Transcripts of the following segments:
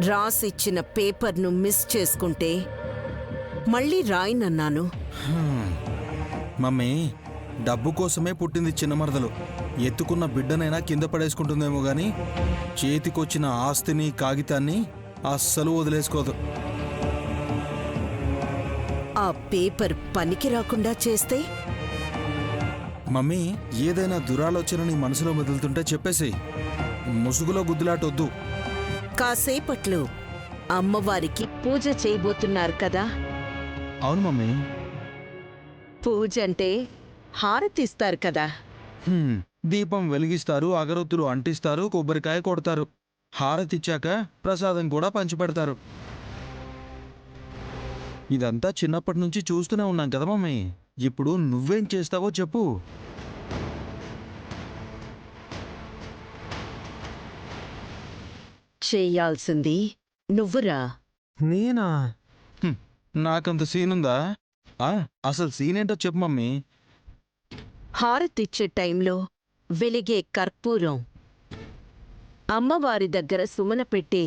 రాసిచ్చిన పేపర్ను మిస్ చేసుకుంటే మళ్ళీ రాయనన్నాను. మమ్మీ, డబ్బు కోసమే పుట్టింది చిన్న మరదలు. ఎత్తుకున్న బిడ్డనైనా కింద పడేసుకుంటుందేమో గాని చేతికొచ్చిన ఆస్తిని కాగితాన్ని అస్సలు వదిలేసుకోదు. ఆ పేపర్ పనికి రాకుండా చేస్తే? మమ్మీ, ఏదైనా దురాలోచన నీ మనసులో మెదులుతుంటే చెప్పేసేయ్. ముసుగులో గుద్దులాటొద్దు. కాసేపట్లో అమ్మవారికి పూజ చేయబోతున్నారు కదా. అవును మమ్మీ. పూజ అంటే హారతిస్తారు కదా. దీపం వెలిగిస్తారు, అగరొత్తులు అంటిస్తారు, కొబ్బరికాయ కొడతారు. హారతిచ్చాక ప్రసాదం కూడా పంచిపెడతారు. ఇదంతా చిన్నప్పటి నుంచి చూస్తూనే ఉన్నాం కదా మమ్మీ. ఇప్పుడు నువ్వేం చేస్తావో చెప్పు. చేయాల్సింది నువ్వురా. నేనా? నాకంత సీనుందా? అసలు సీనేంటో చెప్పు మమ్మీ. హారతిచ్చే టైంలో వెలిగే కర్పూరం అమ్మవారి దగ్గర సుమన పెట్టి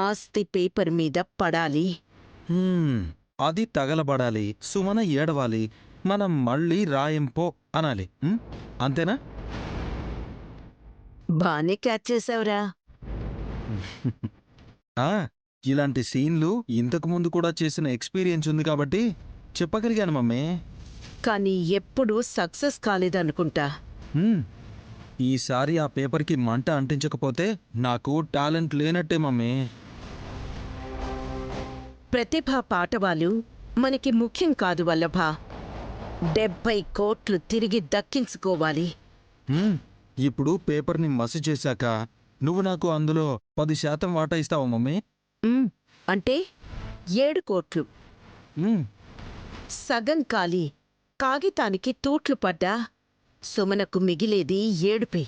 ఆస్తి పేపర్ మీద పడాలి. అది తగలబడాలి, సుమన ఏడవాలి, మనం మళ్ళీ రాయంపో అనాలి. అంతేనా? బానే క్యాచ్ చేసావురా. ఇలాంటి సీన్లు ఇంతకు ముందు కూడా చేసిన ఎక్స్పీరియన్స్ ఉంది కాబట్టి చెప్పగలిగాను మమ్మీ. కానీ ఎప్పుడూ సక్సెస్ కాలేదనుకుంటా. ఈసారి ఆ పేపర్కి మంట అంటించకపోతే నాకు టాలెంట్ లేనట్టే మమ్మీ. ప్రతిభా పాటవాలు మనకి ముఖ్యం కాదు వల్లభ. 70 కోట్లు తిరిగి దక్కించుకోవాలి. ఇప్పుడు పేపర్ని మసి చేశాక నువ్వు నాకు అందులో 10% వాటా ఇస్తావా మమ్మీ? అంటే 7 కోట్లు. సగం కాలి కాగితానికి తూట్లు పడ్డా సుమనకు మిగిలేది 7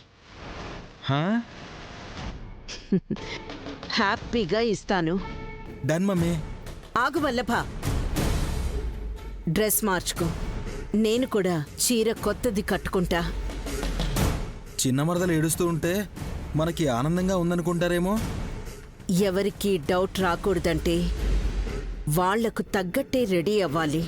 హ్యాపీగా ఇస్తాను. Done mummy. ఆగు వల్లభ, డ్రెస్ మార్చుకో. నేను కూడా చీర కొత్తది కట్టుకుంటా. చిన్న మరదలు ఏడుస్తూ ఉంటే మనకి ఆనందంగా ఉందనుకుంటారేమో. ఎవరికీ డౌట్ రాకూడదంటే వాళ్లకు తగ్గట్టే రెడీ అవ్వాలి.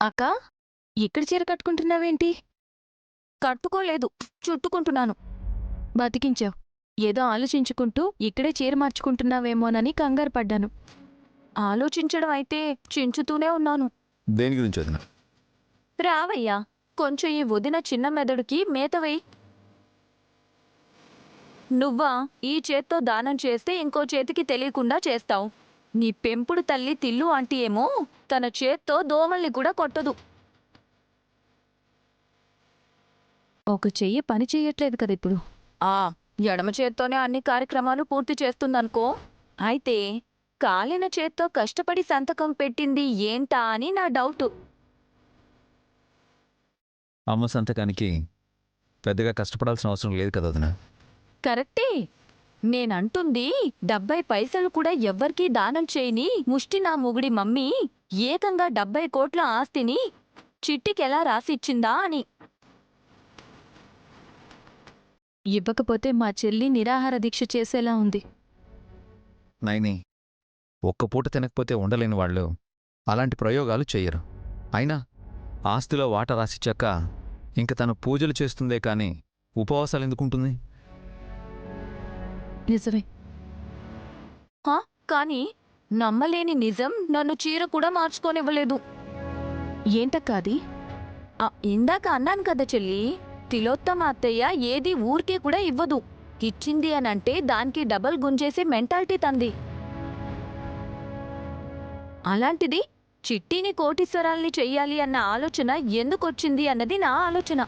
అక్క, ఇక్కడ చీర కట్టుకుంటున్నావేంటి? కట్టుకోలేదు, చుట్టుకుంటున్నాను. బతికించావు. ఏదో ఆలోచించుకుంటూ ఇక్కడే చీర మార్చుకుంటున్నావేమోనని కంగారు పడ్డాను. ఆలోచించడం అయితే చించుతూనే ఉన్నాను. దేని గురించి వదిన? రావయ్యా, కొంచెం ఈ వదిన చిన్న మెదడుకి మేత వెయ్యి. నువ్వా ఈ చేత్తో దానం చేస్తే ఇంకో చేతికి తెలియకుండా చేస్తావు. నీ పెంపుడు తల్లి తిల్లు ఆంటీ ఏమో తన చేత్తో దోమల్ని కూడా కొట్టదు. ఒక చెయ్యి పని చెయ్యట్లేదు కదా ఇప్పుడు. ఎడమ చేత్తోనే అన్ని కార్యక్రమాలు పూర్తి చేస్తుందనుకో. అయితే కాలిన చేత్తో కష్టపడి సంతకం పెట్టింది ఏంటా అని నా డౌటు. అమ్మ సంతకానికి పెద్దగా కష్టపడాల్సిన అవసరం లేదు కదా వదిన. కరెక్టే. నేనంటుంది 70 పైసలు కూడా ఎవ్వరికీ దానం చేయని ముష్టి నా మొగుడి మమ్మీ ఏకంగా 70 కోట్ల ఆస్తిని చిట్టికెలా రాసిచ్చిందా అని. ఇవ్వకపోతే మా చెల్లి నిరాహార దీక్ష చేసేలా ఉంది. నైని, ఒక్క పూట తినకపోతే ఉండలేని వాళ్ళు అలాంటి ప్రయోగాలు చెయ్యరు. అయినా ఆస్తిలో వాట రాసిచ్చాక ఇంక తను పూజలు చేస్తుందే కాని ఉపవాసాలు ఎందుకుంటుంది? నిజమే. కానీ నమ్మలేని నిజం నన్ను చీర కూడా మార్చుకోనివ్వలేదు. ఏంటక్కాది? ఇందాక అన్నాను కదా చెల్లి, తిలోత్తమ అత్తయ్య ఏది ఊరికే కూడా ఇవ్వదు. ఇచ్చింది అనంటే దానికి డబల్ గుంజేసే మెంటాలిటీ తంది. అలాంటిది చిట్టిని కోటీశ్వరాల్ని చెయ్యాలి అన్న ఆలోచన ఎందుకొచ్చింది అన్నది నా ఆలోచన.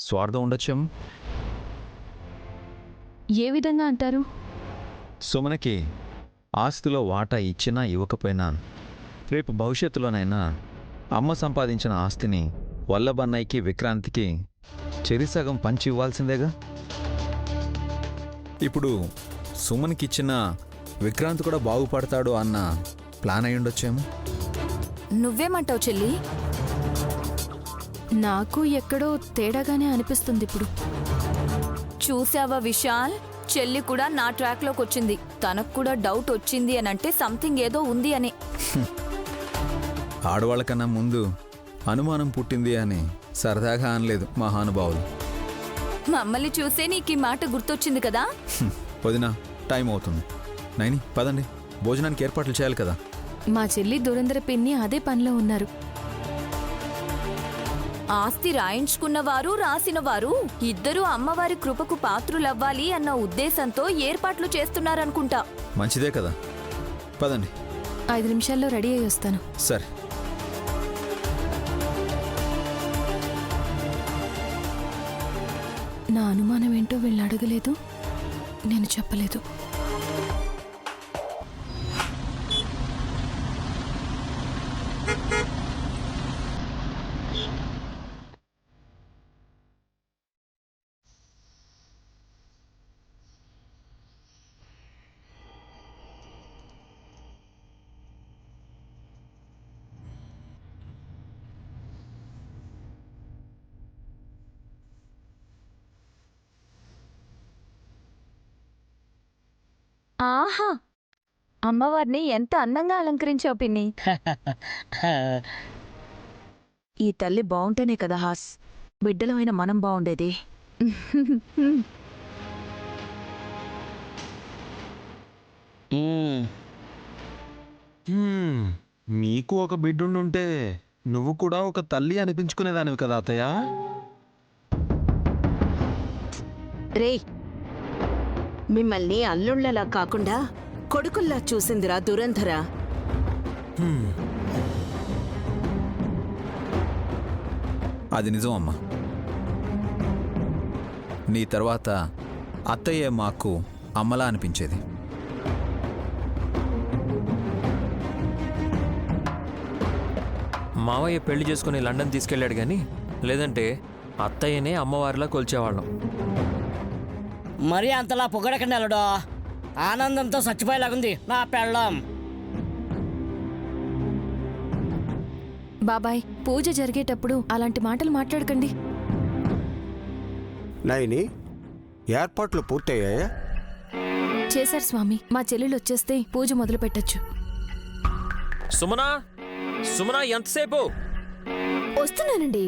స్వార్థం ఉండొచ్చేమో. ఏ విధంగా అంటారు? సుమనకి ఆస్తిలో వాటా ఇచ్చినా ఇవ్వకపోయినా రేపు భవిష్యత్తులోనైనా అమ్మ సంపాదించిన ఆస్తిని వల్లభన్నయ్యకి విక్రాంతికి చెరిసగం పంచి ఇవ్వాల్సిందేగా. ఇప్పుడు సుమన్కిచ్చిన విక్రాంత్ కూడా బాగుపడతాడు అన్న ప్లాన్ అయి ఉండొచ్చేమో. నువ్వేమంటావు చెల్లి? నాకు ఎక్కడో తేడాగానే అనిపిస్తుంది ఇప్పుడు. చూసావా విశాల్, చెల్లి కూడా నా ట్రాక్లోకి వచ్చింది. తనకు కూడా డౌట్ వచ్చింది అని అంటే సంథింగ్ ఏదో ఉంది అని. ఆడవాళ్ళకన్నా ముందు అనుమానం పుట్టింది అని సరదాగా అనలేదు మహానుభావులు. మమ్మల్ని చూసే నీకు ఈ మాట గుర్తొచ్చింది కదా. వదినా, టైం అవుతుంది. నైని పదండి, భోజనానికి ఏర్పాట్లు చేయాలి కదా. మా చెల్లి దురంధర పిన్ని అదే పనిలో ఉన్నారు. ఆస్తి రాయించుకున్నవారు రాసినవారు ఇద్దరూ అమ్మవారి కృపకు పాత్రులవ్వాలి అన్న ఉద్దేశంతో ఏర్పాట్లు చేస్తున్నారనుకుంటా. మంచిదే కదా, పదండి. 5 నిమిషాల్లో రెడీ అయ్యి వస్తాను. సరే. నా అనుమానం ఏంటో వీళ్ళు అడగలేదు, నేను చెప్పలేదు. ఆహా, అమ్మవారిని ఎంత అందంగా అలంకరించావు పిన్ని. ఈ తల్లి బావుంటేనే కదా హాస్ బిడ్డలమైన మనం బావుండేది. మీకు ఒక బిడ్డుండుంటే నువ్వు కూడా ఒక తల్లి అనిపించుకునేదానివి కదా అత్తయ్య. రే, మిమ్మల్ని అల్లుళ్ళలా కాకుండా కొడుకుల్లా చూసిందిరా దురంధర. అది నిజం అమ్మా. నీ తర్వాత అత్తయ్య మాకు అమ్మలా అనిపించేది. మావయ్య పెళ్లి చేసుకుని లండన్ తీసుకెళ్ళాడు కానీ లేదంటే అత్తయ్యనే అమ్మవారిలా కొల్చేవాళ్ళం. మరీ అంతలా పొగడకండి అల్లుడో. ఆనందంతో చచ్చిపోయేలాగుంది నా పెళ్ళం. బాబాయ్, పూజ జరిగేటప్పుడు అలాంటి మాటలు మాట్లాడకండి. నైని, ఏర్పాట్లు పూర్తయ్యాయా? చేశారు స్వామి. మా చెల్లెలు వచ్చేస్తే పూజ మొదలు పెట్టచ్చు. సుమనా, సుమనా, ఎంతసేపు? వస్తున్నానండి.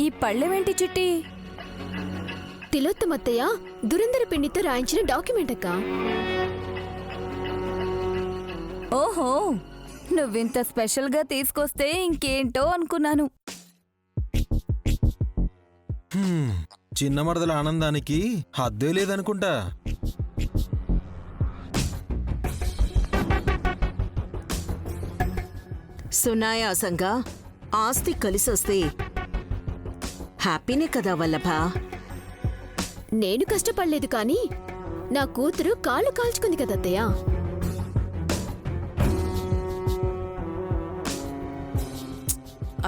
ఈ పళ్ళెమేంటి చిట్టి? తిలోత్తమత్తయ్య దురంధర పిండితో రాయించిన డాక్యుమెంట్ అక్క. ఓహో, నువ్వింత స్పెషల్గా తీసుకొస్తే ఇంకేంటో అనుకున్నాను. చిన్న మరదల ఆనందానికి హద్దే లేదనుకుంటా. సునాయాసంగా ఆస్తి కలిసొస్తే హ్యాపీనే కదా వల్లభా. నేను కష్టపడలేదు కానీ నా కూతురు కాళ్ళు కాల్చుకుంది కదత్తయ్య.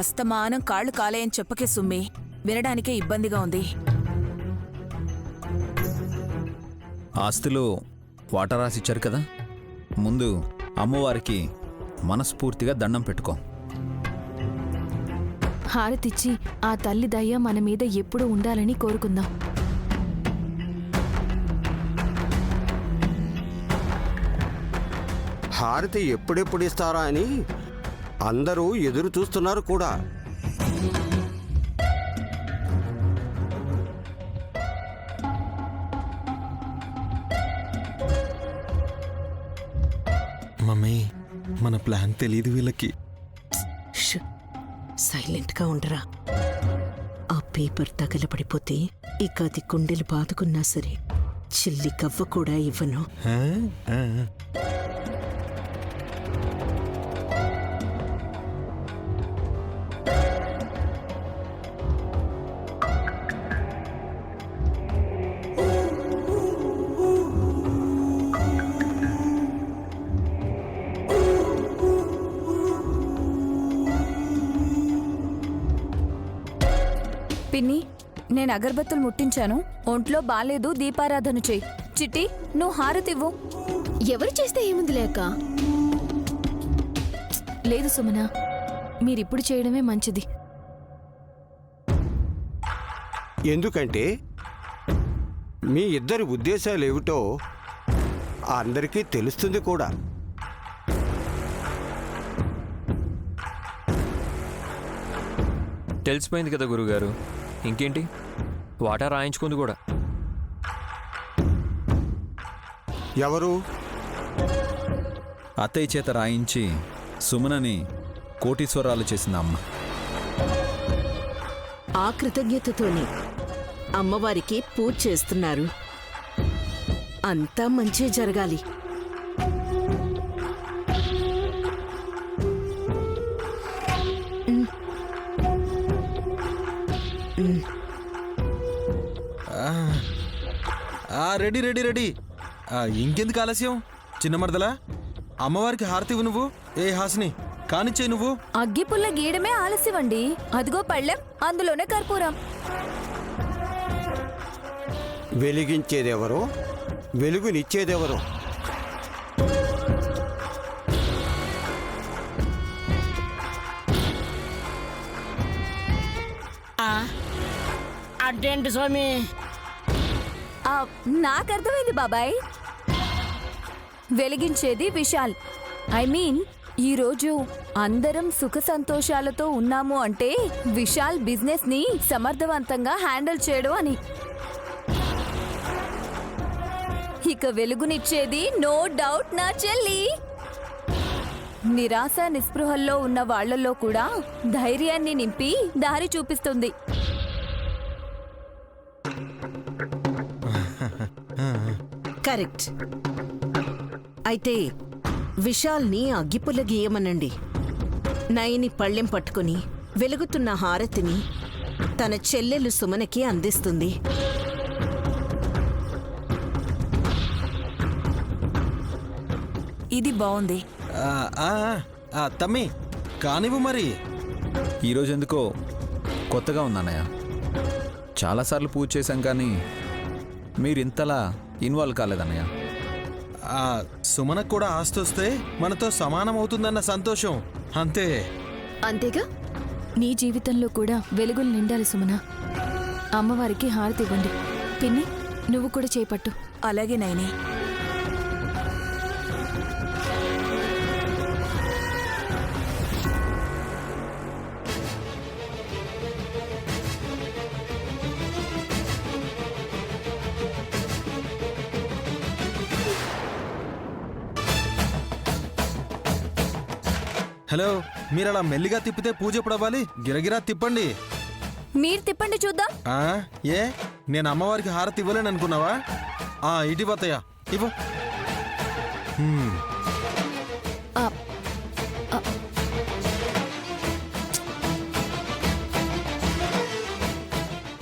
అస్తమానం కాళ్ళు కాలేయని చెప్పకే సుమ్మి, వినడానికే ఇబ్బందిగా ఉంది. ఆస్తిలో వాటా రాసిచ్చారు కదా, ముందు అమ్మవారికి మనస్ఫూర్తిగా దండం పెట్టుకో. హారతిచ్చి ఆ తల్లి దయ్య మన మీద ఎప్పుడూ ఉండాలని కోరుకుందాం. హారతి ఎప్పుడెప్పుడు ఇస్తారా అని అందరూ ఎదురు చూస్తున్నారు కూడా. మమ్మీ, మన ప్లాన్ తెలియదు వీళ్ళకి. సైలెంట్గా ఉండరా. ఆ పేపర్ తగలబడిపోతే ఇక అది గుండెలు బాదుకున్నా సరే చిల్లి కవ్వ కూడా ఇవ్వను. పిన్ని నేను అగరబత్తులు ముట్టించాను, ఒంట్లో బాలేదు, దీపారాధన చేయి. చిట్టి నువ్వు హారతివ్వు. ఎవరు చేస్తే ఏముంది లేక. లేదు సుమన, మీరిప్పుడు చేయడమే మంచిది. ఎందుకంటే మీ ఇద్దరి ఉద్దేశాలు ఏమిటో అందరికీ తెలుస్తుంది కూడా. తెలిసిపోయింది కదా గురుగారు, ఇంకేంటి వాటా రాయించుకుంది కూడా. ఎవరు? అత్తయ్య చేత రాయించి సుమనని కోటీశ్వరాలు చేసింది అమ్మ. ఆ కృతజ్ఞతతోనే అమ్మవారికి పూజ చేస్తున్నారు. అంతా మంచి జరగాలి. Ready ready ready. ఇంకెందుకు ఆలస్యం? చిన్న మరదలా, అమ్మవారికి హారతివ్వు నువ్వు. ఏ హాసిని, కానిచ్చే నువ్వు. అగ్గిపుల్ల గీయడమే ఆలస్యమండి. అదిగో పళ్ళెం, అందులోనే కర్పూరం. వెలిగించేదెవరో, వెలుగునిచ్చేదెవరో. అదేంటి స్వామి? నాకు అర్థమైంది బాబాయ్. వెలిగించేది విశాల్. ఐ మీన్ ఈరోజు అందరం సుఖ సంతోషాలతో ఉన్నాము అంటే విశాల్ బిజినెస్ ని సమర్థవంతంగా హ్యాండిల్ చేయడం అని. ఇక వెలుగునిచ్చేది నో డౌట్ నా చెల్లి. నిరాశ నిస్పృహల్లో ఉన్న వాళ్లలో కూడా ధైర్యాన్ని నింపి దారి చూపిస్తుంది. కరెక్ట్. అయితే విశాల్ని అగ్గిపుల్ల గీయమనండి. నయని పళ్ళెం పట్టుకుని వెలుగుతున్న హారతిని తన చెల్లెలు సుమనకి అందిస్తుంది. ఇది బాగుంది. తమ్మి కానివ్వు మరి. ఈరోజు ఎందుకో కొత్తగా ఉందన్నయ్య. చాలాసార్లు పూజ చేశాం కానీ మీరింతలా ఇన్వాల్వ్ కాలేదన్నయ్య. సుమనకు కూడా ఆస్తి వస్తే మనతో సమానం అవుతుందన్న సంతోషం అంతే. అంతేగా. నీ జీవితంలో కూడా వెలుగులు నిండాలి సుమన. అమ్మవారికి హారతి ఇవ్వండి. పిన్ని నువ్వు కూడా చేపట్టు. అలాగే నైని. హలో, మీరు అలా మెల్లిగా తిప్పితే పూజ ఎప్పుడు అవ్వాలి? గిరగిరా తిప్పండి. మీరు తిప్పండి చూద్దాం. ఏ నేను అమ్మవారికి హారతి ఇవ్వలేను అనుకున్నావా? ఇటు పోతాయా ఇవ్వు.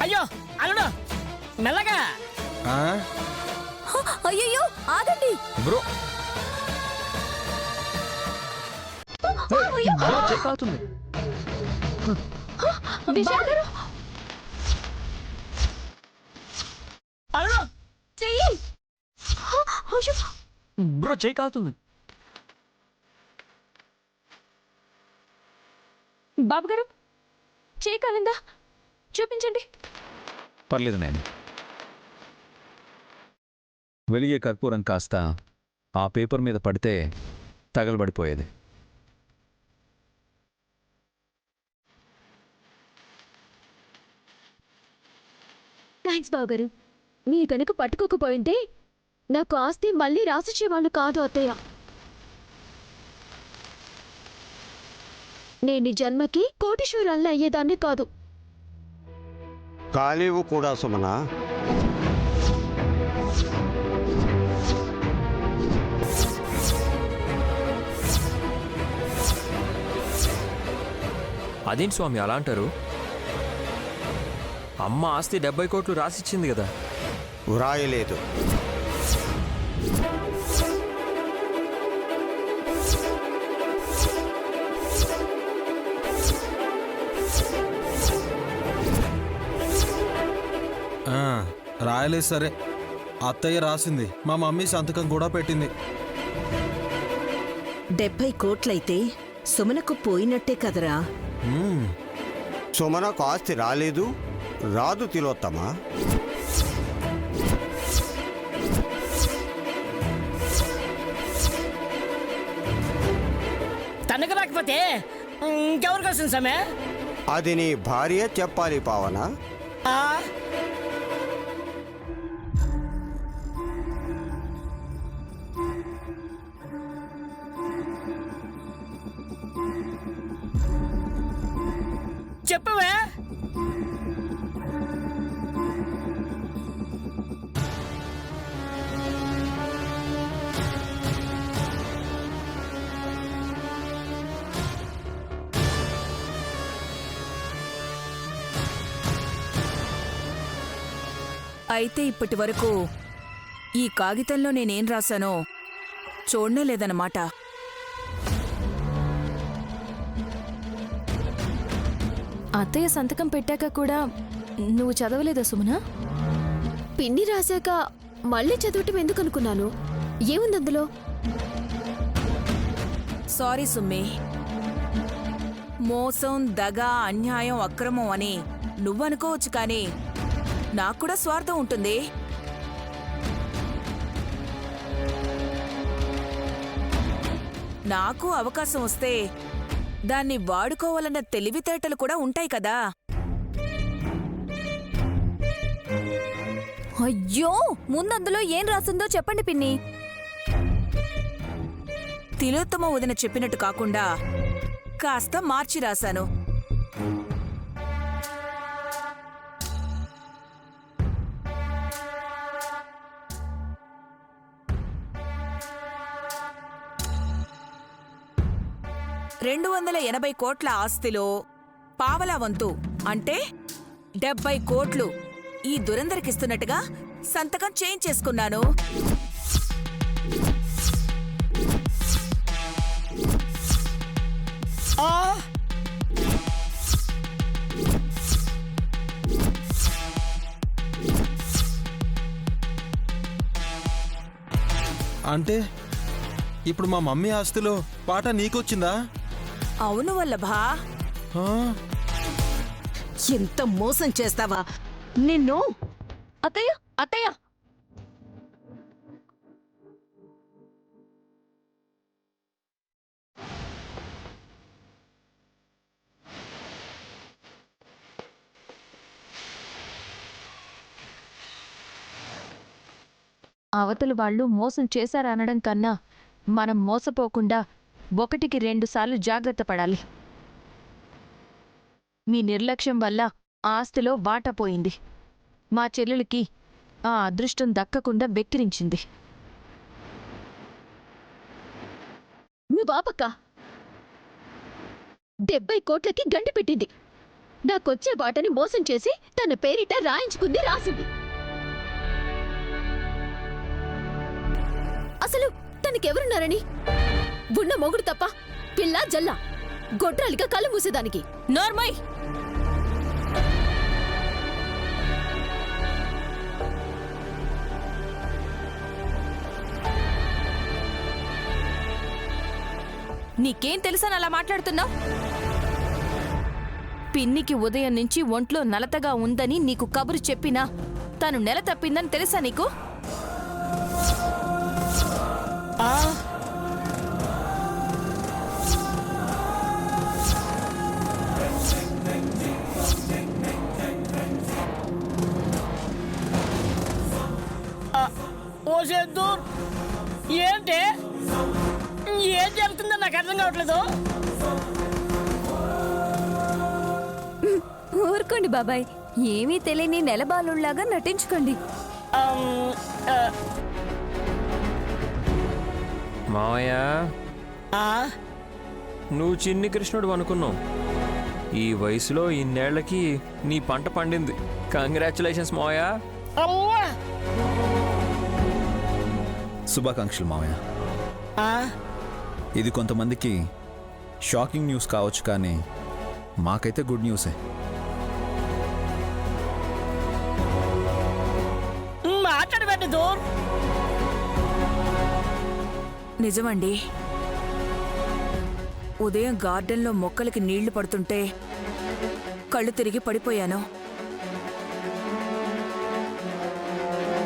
అయ్యో అల్లుడు మెల్లగా. అయ్యయ్యో ఆగండి. బ్రో అవుతుంది. అల్లుడు చెయ్యి. బ్రో చేయి కాలుతుంది. బాబు గారు చేయి కాలిందా? చూపించండి. పర్లేదు నేను. వెలిగే కర్పూరం కాస్త ఆ పేపర్ మీద పడితే తగలబడిపోయేది. థ్యాంక్స్ బావగారు. మీరు కనుక పట్టుకోకపోయింటే నాకు ఆస్తి మళ్ళీ రాసిచ్చేవాళ్ళు కాదు అత్తయ్య. నేను ఈ జన్మకి కోటీశ్వరాలను అయ్యేదాన్ని కాదు. కాలేవు కూడా సుమన. అదేంటి స్వామి అలా అంటారు? అమ్మ ఆస్తి 70 కోట్లు రాసిచ్చింది కదా. వ్రాయలేదు. రాయలేదు సరే, అత్తయ్య రాసింది, మా మమ్మీ సంతకం కూడా పెట్టింది. 70 కోట్లయితే సుమనకు పోయినట్టే కదరా. సుమనకు ఆస్తి రాలేదు, రాదు తిలోత్తమా. తనకు రాకపోతే ఇంకెవరికి వస్తుంది సమే? అది నీ భార్య చెప్పాలి పావన. ఆ, చెప్పవే. అయితే ఇప్పటి వరకు ఈ కాగితంలో నేనేం రాశానో చూడనే లేదన్నమాట. అత్తయ్య సంతకం పెట్టాక కూడా నువ్వు చదవలేదా సుమనా? పిన్ని రాశాక మళ్ళీ చదవటం ఎందుకు అనుకున్నాను. ఏముంది అందులో? సారీ సుమ్మి, మోసం, దగ, అన్యాయం, అక్రమం అని నువ్వనుకోవచ్చు, కానీ నాకు కూడా స్వార్థం ఉంటుంది. నాకు అవకాశం వస్తే దాన్ని వాడుకోవాలన్న తెలివితేటలు కూడా ఉంటాయి కదా. అయ్యో, ముందందులో ఏం రాసిందో చెప్పండి పిన్ని. తిలోత్తమ వదిన చెప్పినట్టు కాకుండా కాస్త మార్చి రాశాను. $280 కోట్ల ఆస్తిలో పావలా వంతు అంటే 70 కోట్లు ఈ దురందరికిస్తున్నట్టుగా సంతకం చేయించేసుకున్నాను. అంటే ఇప్పుడు మా మమ్మీ ఆస్తిలో వాటా నీకొచ్చిందా? అవును వల్లభా. ఆ? ఎంత మోసం చేస్తావా నిన్ను! అత్తయ్య అత్తయ్య, అవతలి వాళ్ళు మోసం చేశారనడం కన్నా మనం మోసపోకుండా 1కి 2 సార్లు జాగ్రత్త పడాలి. మీ నిర్లక్ష్యం వల్ల ఆస్తిలో వాటా పోయింది. మా చెల్లెలికి ఆ అదృష్టం దక్కకుండా వెక్కిరించింది. మీ బాపక్క 70 కోట్లకి గండి పెట్టింది. నాకొచ్చే వాటని మోసం చేసి తన పేరిట రాయించుకుంది, రాసింది. అసలు తనకెవరున్నారని? ఉన్న మొగుడు తప్ప పిల్ల జల్ల గొడ్రాలిగా కళ్ళు మూసేదానికి. నోర్మై, నీకేం తెలుసని అలా మాట్లాడుతున్నావు? పిన్నికి ఉదయం నుంచి ఒంట్లో నలతగా ఉందని నీకు కబురు చెప్పినా తను నెల తప్పిందని తెలుసా నీకు? ఓ సేద్దు, ఏంటి ఏం జరుగుతుందో నాకు అర్థం కావట్లేదు. ఊరుకోండి బాబాయ్, ఏమీ తెలియని నెలబాలుళ్లాగా నటించుకోండి. మావయ్య, నువ్వు చిన్ని కృష్ణుడు అనుకున్నావు. ఈ వయసులో ఇన్నేళ్లకి నీ పంట పండింది. కంగ్రాచులేషన్స్ మావయ్య. శుభాకాంక్షలు మావయ్య. ఇది కొంతమందికి షాకింగ్ న్యూస్ కావచ్చు, కానీ మాకైతే గుడ్ న్యూసే. మాట్లాడబెట్టి దూర్. నిజమండి. ఉదయం గార్డెన్లో మొక్కలకి నీళ్లు పడుతుంటే కళ్ళు తిరిగి పడిపోయాను.